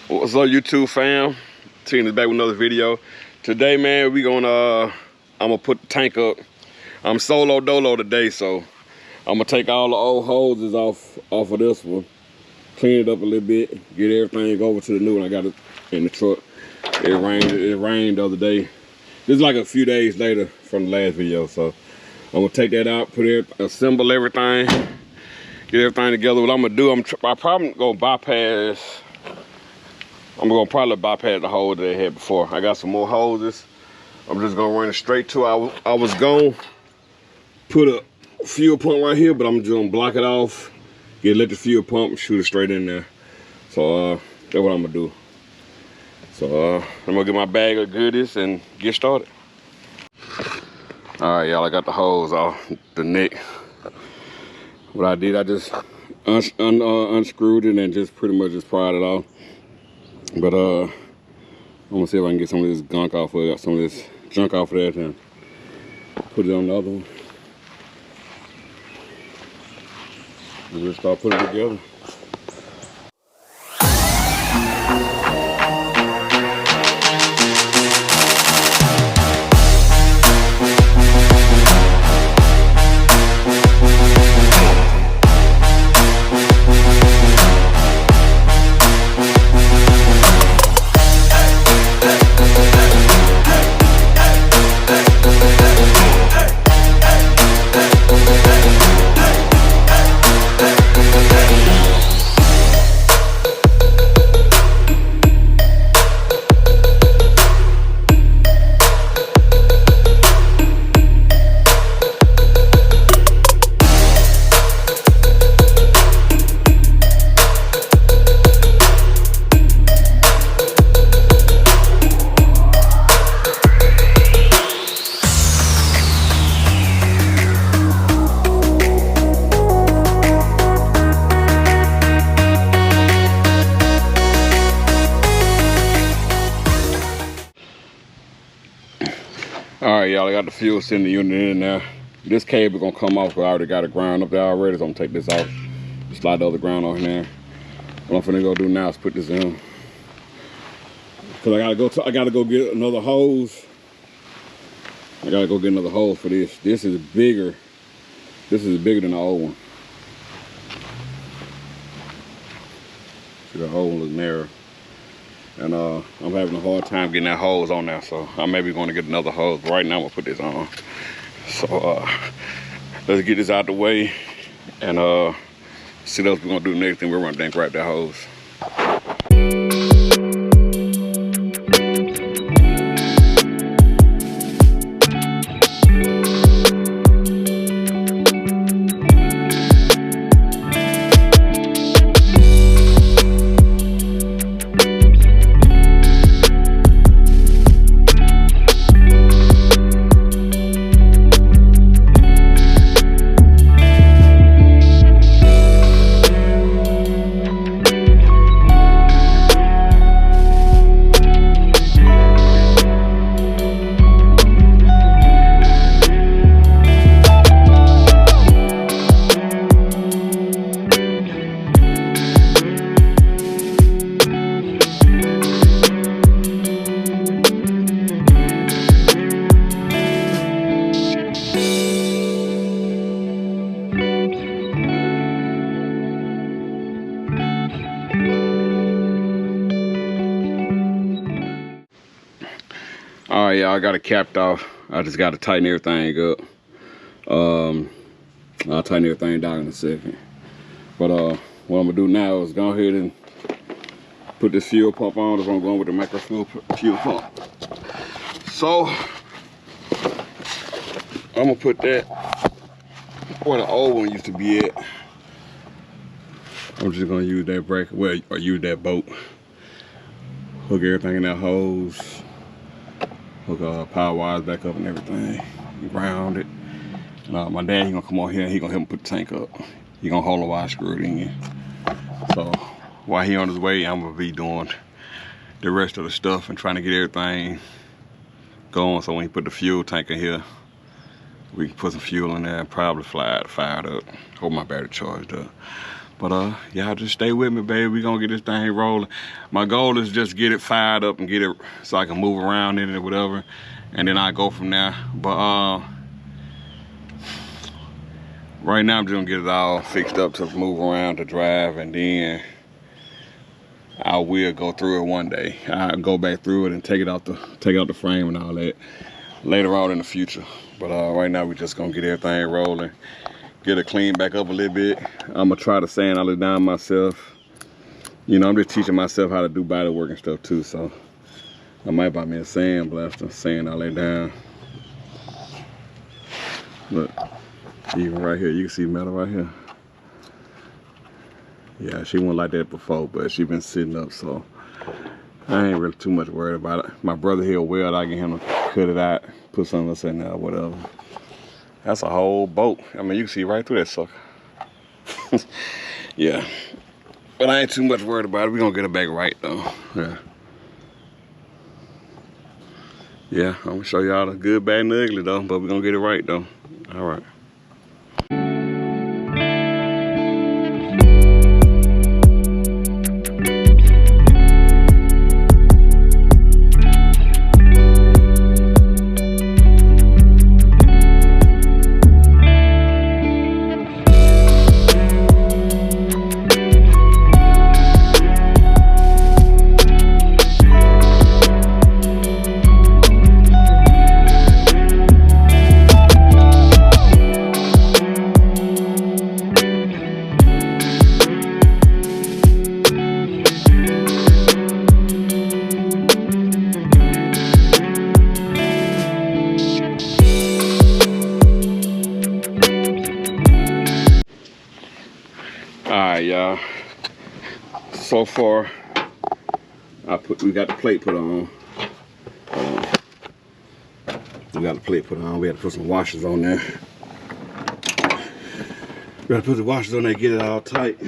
What's up, YouTube fam? Tina's back with another video. Today, man, I'm gonna put the tank up. I'm solo dolo today, so I'm gonna take all the old hoses off of this one, clean it up a little bit, get everything over to the new one. I got it in the truck. It rained the other day. This is like a few days later from the last video, so I'm gonna take that out, assemble everything, get everything together. What I'm gonna do, I'm probably gonna bypass. I'm gonna probably bypass the hose that they had before. I got some more hoses. I'm just gonna run it straight to. I was gonna put a fuel pump right here, but I'm just gonna block it off, let the fuel pump and shoot it straight in there. So that's what I'm gonna do. So I'm gonna get my bag of goodies and get started. All right, y'all, I got the hose off the neck. What I did, I just unscrewed it and just pretty much just pried it off. But I'm gonna see if I can get some of this gunk off of it, some of this junk off of that, and put it on the other one. And we'll start putting it together. All right, y'all, I got the fuel sending unit in there. This cable gonna come off, but I already got it ground up there already, so I'm gonna take this off, slide the other ground on there. What I'm finna go do now is put this in. Cause I gotta go get another hose. I gotta go get another hose for this. This is bigger. This is bigger than the old one. See, the old one looks narrow. And I'm having a hard time getting that hose on there, so I may be going to get another hose. Right now, I'm gonna put this on. So let's get this out the way and see what else we're gonna do next. And we're gonna grab that hose. All right, y'all, I got it capped off. I just got to tighten everything up. I'll tighten everything down in a second. But what I'm gonna do now is go ahead and put this fuel pump on. That's what I'm going with, the micro fuel pump. So I'm gonna put that where the old one used to be at. I'm just gonna use that bracket, well, or use that bolt. Hook everything in that hose. Hook power wires back up and everything. Ground it. My dad, he gonna come on here and he gonna help me put the tank up. He gonna hold the wire screwed in. So while he on his way, I'm gonna be doing the rest of the stuff and trying to get everything going. So when he put the fuel tank in here, we can put some fuel in there and probably fire it up. Hold my battery charged up. But y'all just stay with me, baby. We gonna get this thing rolling. My goal is just get it fired up and get it so I can move around in it or whatever, and then I go from there. But right now I'm just gonna get it all fixed up to move around to drive, and then I will go through it one day. I'll go back through it and take out the frame and all that later on in the future. But right now we just gonna get everything rolling, get it cleaned back up a little bit. I'm gonna try to sand all it down myself. You know, I'm just teaching myself how to do body work and stuff too, so I might buy me a sand blaster, sand all that down. Look, even right here, you can see metal right here. Yeah, she wasn't like that before, but she been sitting up, so I ain't really too much worried about it. My brother here weld, I get him to cut it out, put something else in there, whatever. That's a whole boat. I mean, you can see right through that sucker. Yeah, but I ain't too much worried about it. We gonna get it back right though. Yeah, I'm gonna show y'all the good, bad, and the ugly though, but we gonna get it right though. All right. Alright, y'all. So far, we got the plate put on. We got the plate put on. We had to put some washers on there. We got to put the washers on there, get it all tight.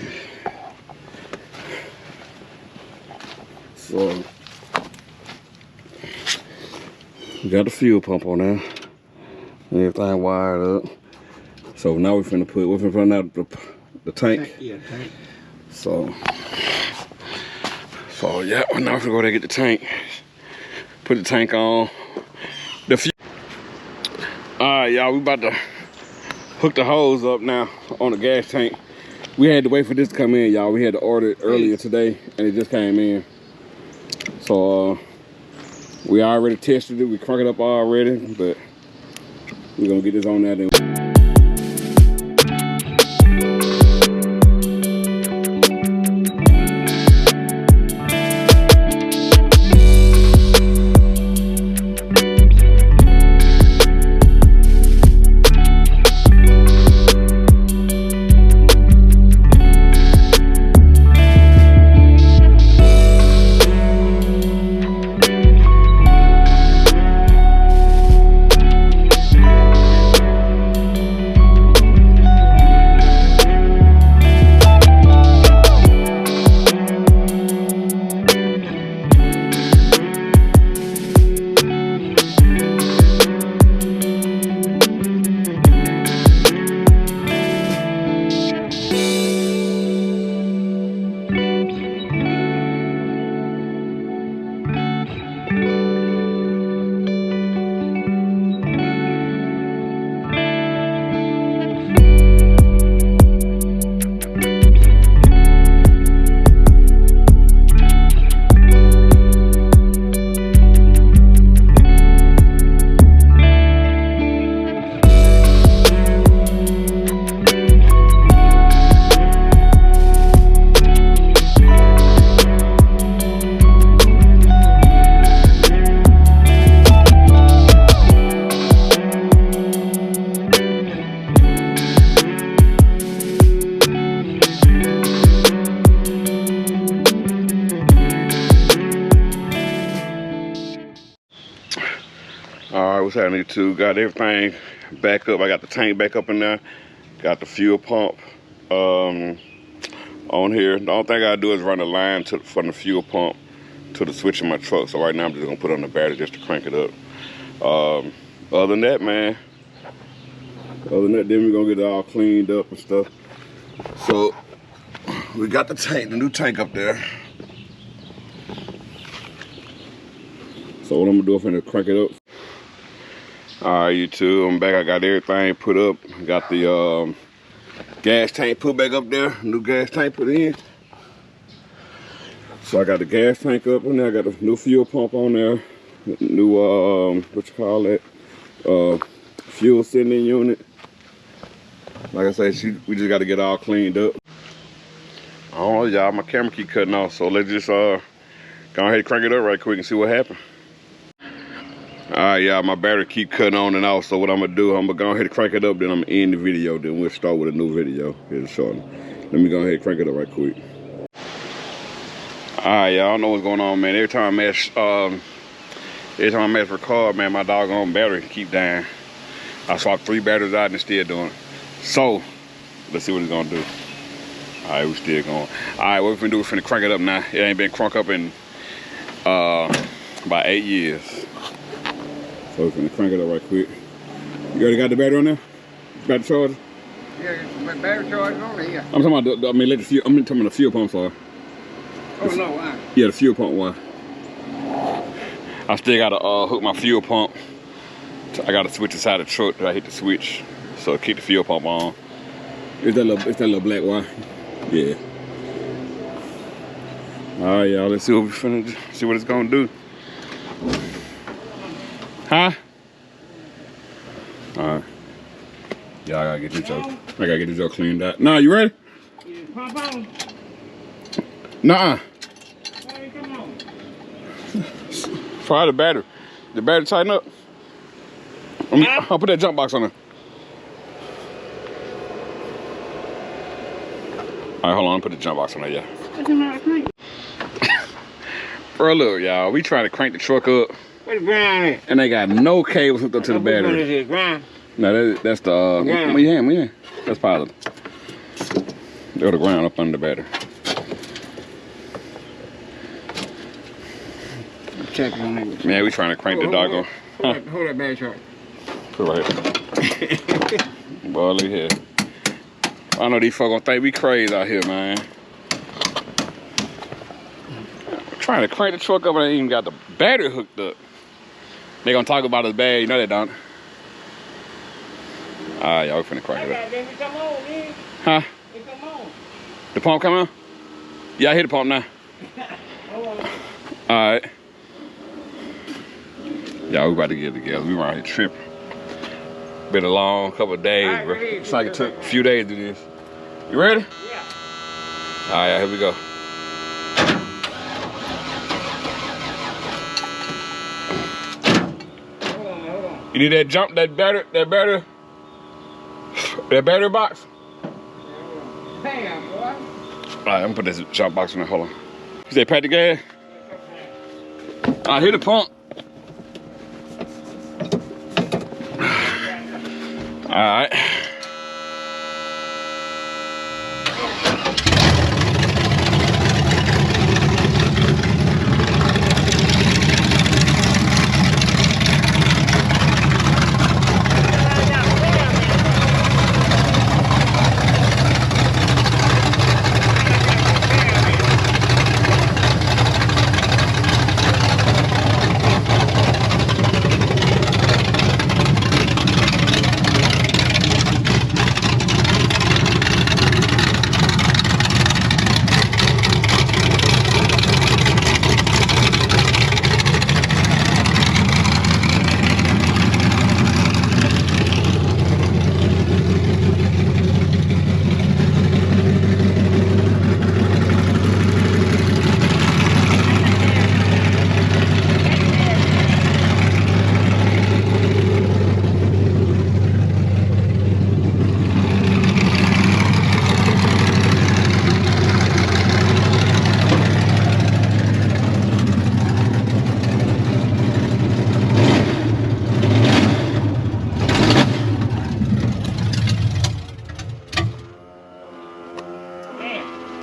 So we got the fuel pump on there. Everything wired up. So now we're finna run out the tank. Yeah, tank. So yeah, now we're gonna go there and get the tank. Put the tank on. The fuel. Alright, y'all, we about to hook the hose up now on the gas tank. We had to wait for this to come in, y'all. We had to order it earlier today and it just came in. So we already tested it, we cranked it up already, but we're gonna get this on there then. Alright, what's happening too? Got everything back up. I got the tank back up in there. Got the fuel pump on here. The only thing I gotta do is run a line from the fuel pump to the switch in my truck. So right now I'm just gonna put on the battery just to crank it up. Other than that, man, then we're gonna get it all cleaned up and stuff. So we got the tank, the new tank up there. So what I'm gonna do, I'm gonna crank it up. All right, YouTube, I'm back. I got everything put up. Got the gas tank put back up there. New gas tank put in. So I got the gas tank up in there. I got the new fuel pump on there. New what you call that? Fuel sending unit. Like I said, we just got to get all cleaned up. I don't know, y'all. My camera keep cutting off, so let's just go ahead and crank it up right quick and see what happens. All right, y'all. My battery keep cutting on and off. So what I'm gonna do, I'm gonna go ahead and crank it up. Then I'm gonna end the video. Then we'll start with a new video here shortly. Let me go ahead and crank it up right quick. All right, y'all. I don't know what's going on, man. Every time I mess record, man, my doggone battery keep dying. I swapped 3 batteries out and it's still doing it. So let's see what it's gonna do. All right, we still going. All right, what we finna do, we're finna crank it up now. It ain't been cranked up in about 8 years. So we're finna crank it up right quick. You already got the battery on there? Battery charger? Yeah, my battery charger on there, yeah. I'm talking about I'm talking about the fuel pump, sorry. Oh, no, why? Yeah, the fuel pump one. I still gotta hook my fuel pump. I gotta switch inside the truck till I hit the switch. So keep the fuel pump on. It's that little black wire. Yeah. All right, y'all. Let's see what we finna see what it's gonna do. Huh? All right. Yeah, I gotta get this joke. I gotta get this joke cleaned out. Nah, you ready? Pump on. Nuh-uh. Hey, come on. Try the battery. The battery tighten up. I'll put that jump box on there. All right, hold on. Put the jump box on there, yeah. What's the matter with Bro, look, y'all. We trying to crank the truck up. Where's the ground at? And they got no cables hooked up to the Which one battery. is it, ground? No, that's the yeah. That's positive. They're the ground up under the battery. Check on it. Man, we trying to crank the doggone. Hold that battery charger. Put it right here. Boy, look here. I know these folks gonna think we crazy out here, man. Trying to crank the truck up and they even got the battery hooked up. They gonna talk about it bad, you know they don't. Alright, y'all, we finna crank it up. Come on, man. Huh? Come on. The pump come on? Yeah, I hit the pump now. Alright. Y'all, we about to get it together. We around here tripping. Been a long couple of days, bro. It's like it took a few days to do this. You ready? Yeah. Alright, here we go. Hold on. You need that jump, that battery box? Damn, boy. Alright, I'm gonna put this jump box in there, hold on. You say pat the gas? I hit the pump. Alright.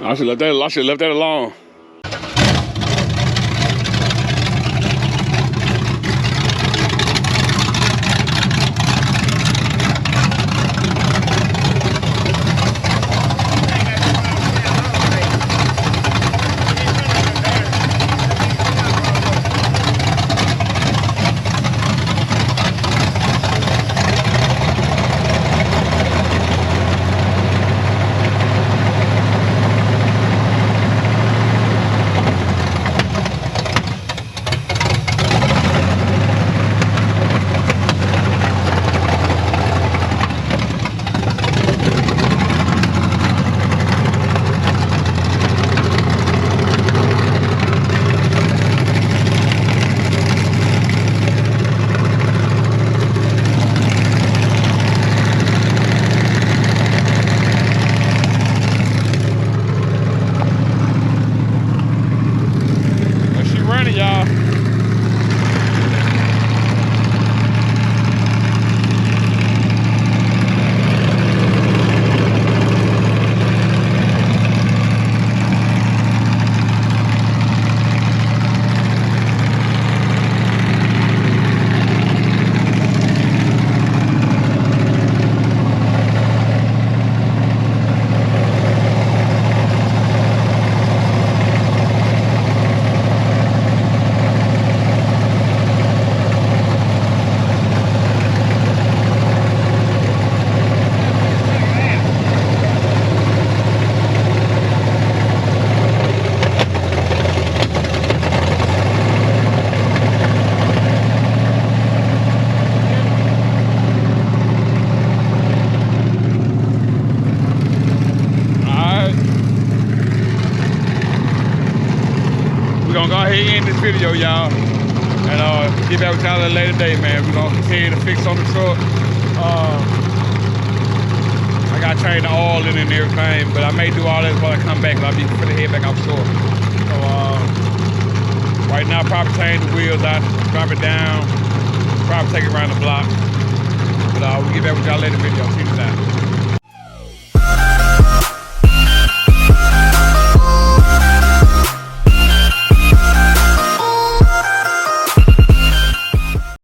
I should have left that alone. end this video, y'all. And get back with y'all at a later date, man. We're gonna continue to fix on the truck. I gotta change the oil in and everything, but I may do all this while I come back. I'll be finna head back offshore. So right now, probably change the wheels out, drop it down, probably take it around the block. But we'll get back with y'all later video. See you next time.